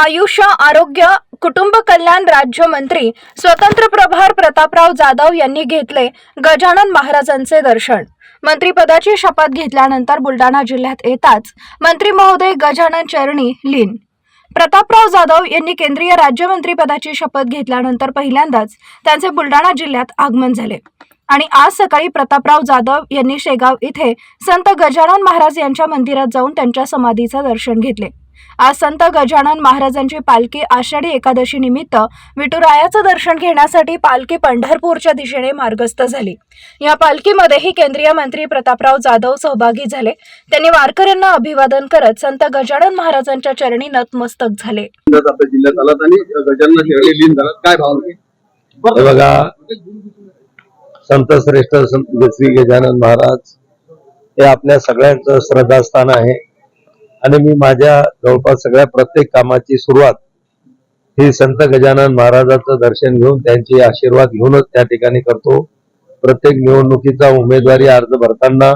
आयुष आरोग्य कुटुंब कल्याण राज्यमंत्री स्वतंत्र प्रभार प्रतापराव जाधव यांनी घेतले गजानन महाराजांचे दर्शन। मंत्रिपदाची शपथ घेतल्यानंतर बुलढाणा जिल्ह्यात येताच मंत्री महोदय गजानन चरणी लीन। प्रतापराव जाधव यांनी केंद्रीय राज्यमंत्रीपदाची शपथ घेतल्यानंतर पहिल्यांदाच त्यांचे बुलढाणा जिल्ह्यात आगमन झाले आणि आज सकाळी प्रतापराव जाधव यांनी शेगाव इथे संत गजानन महाराज यांच्या मंदिरात जाऊन त्यांच्या समाधीचे दर्शन घेतले। आज संत गजानन महाराजांची पालखी आषाढी एकादशी निमित्त विठुरायाचं दर्शन घेण्यासाठी पालखी पंढरपूरच्या दिशेने मार्गस्थ झाली। या पालखीमध्येही केंद्रीय मंत्री प्रतापराव जाधव सहभागी झाले। त्यांनी वारकऱ्यांना अभिवादन करत संत गजानन महाराजांच्या चरणी नतमस्तक झाले। आपल्या जिल्ह्यात आलात आणि गजानन चरणी लीन झालात, काय भावना? हे बघा, संत श्रेष्ठ संत श्री गजानन महाराज हे आपल्या सगळ्यांचं श्रद्धास्थान आहे आणि मी माझ्या जवळपास सगळ्या प्रत्येक कामाची सुरुवात ही संत गजानन महाराजांचं दर्शन घेऊन त्यांचे आशीर्वाद घेऊनच त्या ठिकाणी करतो। प्रत्येक निवडणुकीचा उमेदवारी अर्ज भरताना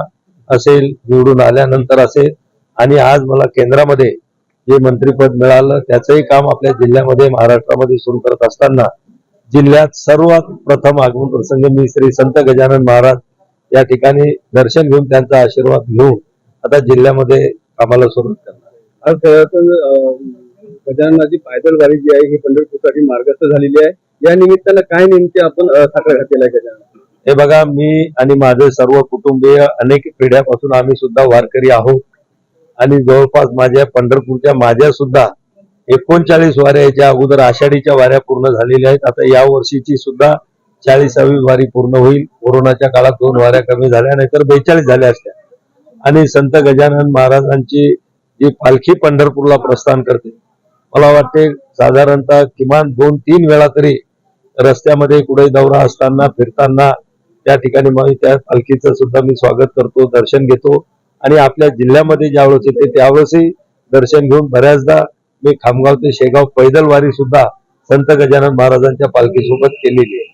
असेल, निवडून आल्यानंतर असेल आणि आज मला केंद्रामध्ये जे मंत्रिपद मिळालं त्याचंही काम आपल्या जिल्ह्यामध्ये महाराष्ट्रामध्ये सुरू करत असताना जिल्ह्यात सर्वात प्रथम आगमन प्रसंगी मी श्री संत गजानन महाराज या ठिकाणी दर्शन घेऊन त्यांचा आशीर्वाद घेऊन आता जिल्ह्यामध्ये कामाला सुरुवात करणार। आज गजाननाची पायदळ वारी जी आहे ही पंढरपूरसाठी मार्गस्थ झालेली आहे। या निमित्तानं काय नेमके आपण साखर घातलेला आहे गजानन? हे बघा, मी आणि माझे सर्व कुटुंबीय अनेक पिढ्यापासून आम्ही सुद्धा वारकरी आहोत आणि जवळपास माझ्या पंढरपूरच्या माझ्या सुद्धा 39 वाऱ्या याच्या अगोदर आषाढीच्या वाऱ्या पूर्ण झालेल्या आहेत। आता या वर्षीची सुद्धा 40वी वारी पूर्ण होईल। कोरोनाच्या काळात 2 वाऱ्या कमी झाल्या, नाहीतर 42 झाल्या असत्या। आणि संत गजानन महाराजांची जी पालखी पंढरपूरला प्रस्थान करते, मला वाटते साधारणतः किमान 2-3 वेळा तरी रस्त्यामध्ये कुठे दौरा असताना फिरताना त्या ठिकाणी मग त्या पालखीचं सुद्धा मी स्वागत करतो, दर्शन घेतो आणि आपल्या जिल्ह्यामध्ये ज्यावेळेस येते त्यावेळेसही दर्शन घेऊन बऱ्याचदा मी खामगाव ते शेगाव पैदल वारी सुद्धा संत गजानन महाराजांच्या पालखीसोबत केलेली आहे।